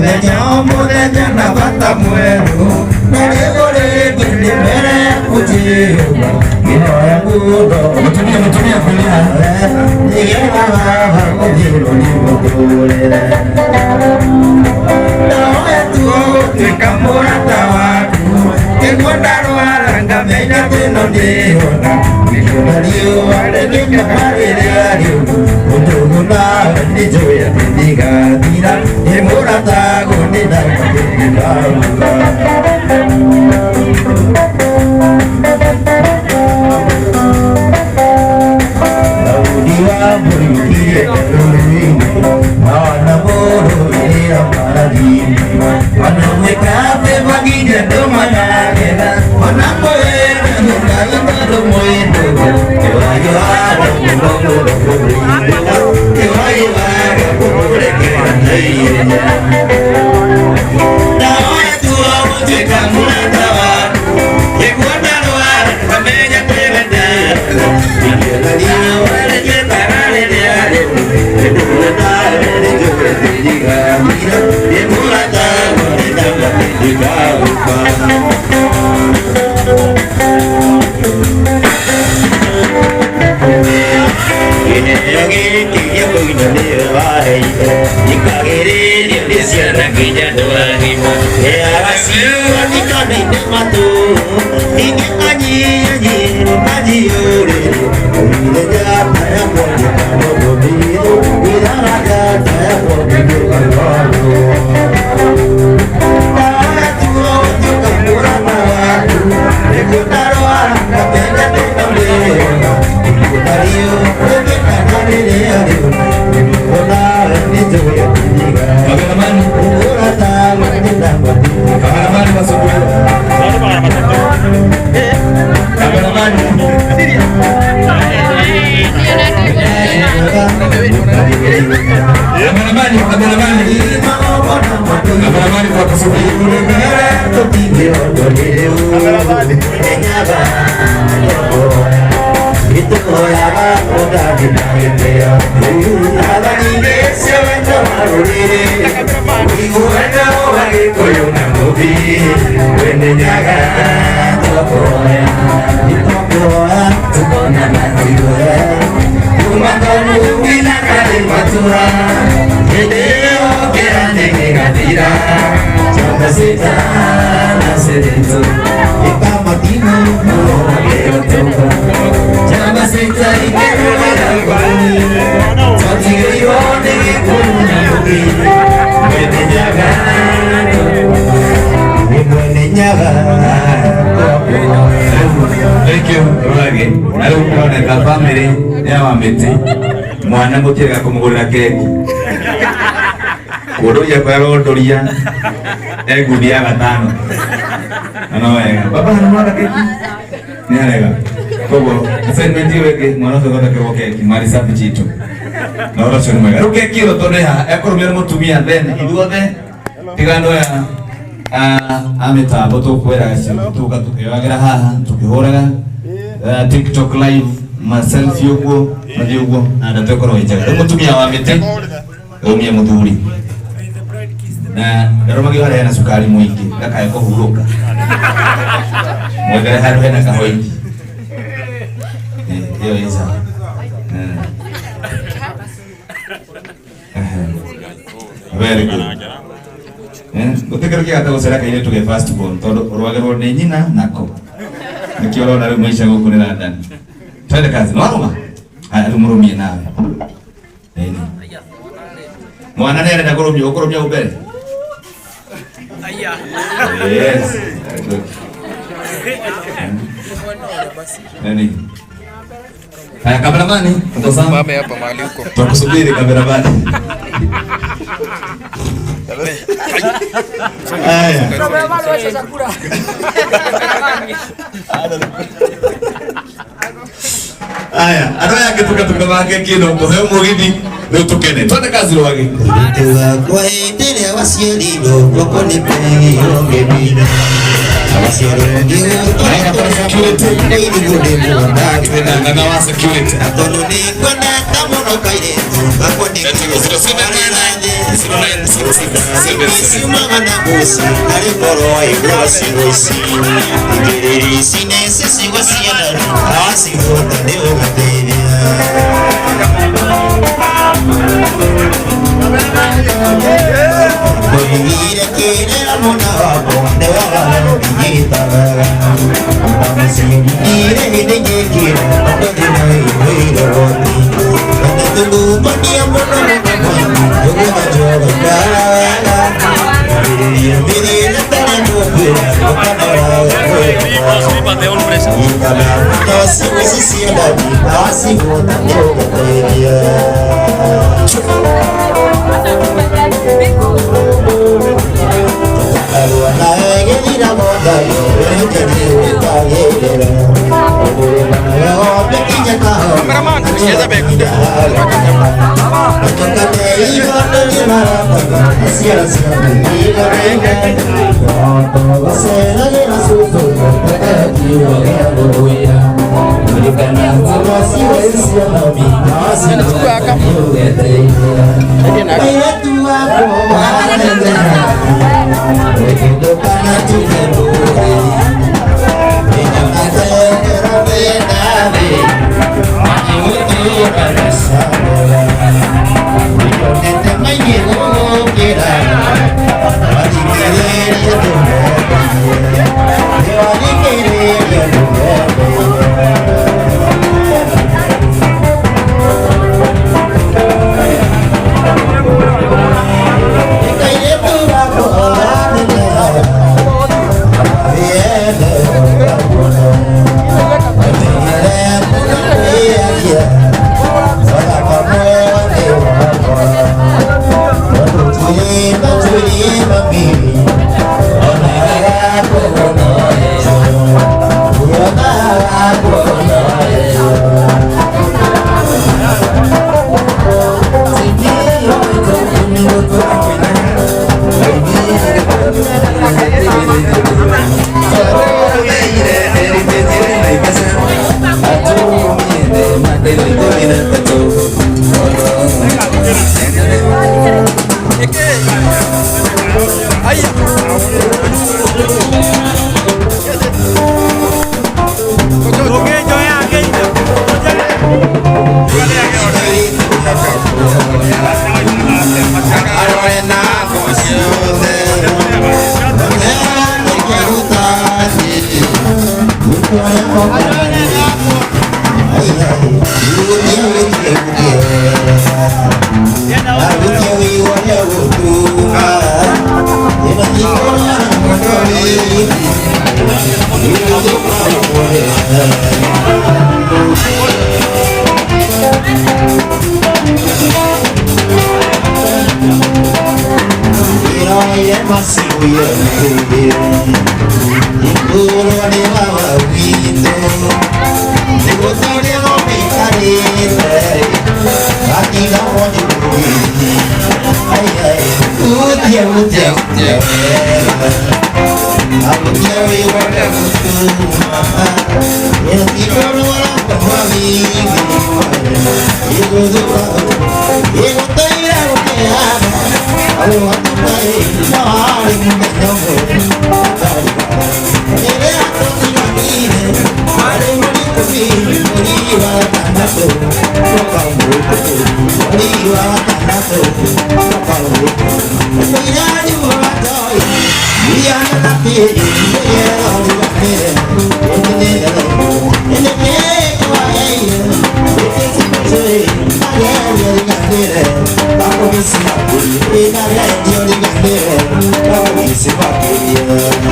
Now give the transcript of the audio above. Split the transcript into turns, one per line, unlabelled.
Mudenya na bata mwenu Nalibole kindi mere kujiuba Ginoya kudo Mutumia kulia Nigema baba kujiro ni mkulele Naoya tuo Nikamurata watu Kikondaro alanga menya tino niona Nikulalio wale nikakari aliu Unduguna nijoya tindiga tira Nimurata kundida kundida Laudiwa muriukie kalurini Mawana moro ila maradini Wanamwekape magija doma yagena Wanamboena nukayenda domo endo Kewayo ada kumongoro kumrinda Kewayo ada kumure kirandaiya Naoya tuwa mutweka muratawa Yekuandaro ada kamenya kweganda Nigelalia wale jetarale leale Nidulata nijoke tijiga mira Nimurata wanidanga tijiga upa Inayagi tiya kuina lewahe Nikagiri lindisia nakija doa hima Earasiu anikane nematu Nikanyi ajiru majiure Umileja taya mwani kano gomiru Idaraja taya mwani kano Naoya tuo tuka murana watu Nikutaro aranga penya tena mlewa Nikutario kweke kanalele aliu Nikona nijoya tijiga Kameraman Urata mwanyenda mwanyenda Kameraman masukula Kameraman Kameraman kwa kusubiri Itu koyama udah dinaikia Abangine sewenda marulire Iguenda wagi koyuna mubi Wende nyaga tokoya Itokoya tukona natigoya Kumakamu wina kalimatura Kedeo kera nenge gatira Chanda sita na sedentu Ikamatino Kero toka Chama sita ikero maragwani Tatiyo yone kuna yuki Mwene nyaga Mwene nyaga Thank you, Rwage. Nari ukona ka family y'abamete mwana mutega kumugurira keke kuruya kwa rodoria egudia gatano ano baba mwana keke ni alega kobo assignment weke mwana sokota keke mari sapi chitu na ora choni maga ruke kilo toneha ekoromera mutumia then iduothe tigando ya ameta boto kwera gasho tuka tukiwagira haha tukihoraga TikTok live myself yugo majugo na ndatokoro ijaga mutumia wa mete umye muthuri na ndaromagi hara yana sukari mwingi ndakaye kuhuruka mwegere haru hena kahoindi hiyo iza very good gutekerekia hata usera kaile tuge fast born todo rwagero ne nyina nako nikiolo na maisha huko ni ndani twende kazi noroma alumurumie nawe mwana nere na koromia ubele aya yes nani haya kameramani utazama mama hapa mahali huko tukusubiri kameramani aya kameramani wacha chakula aya aroya ketuka bake kino kuhe mugidi nutukene twende kazi rwage kwa endelea wasielilo wako ni pengi ongebina wasielilo ndio aya kwa security ili gode mwanda twenda na wa security atono ni kwenda tamono kaile wako ni 07
Io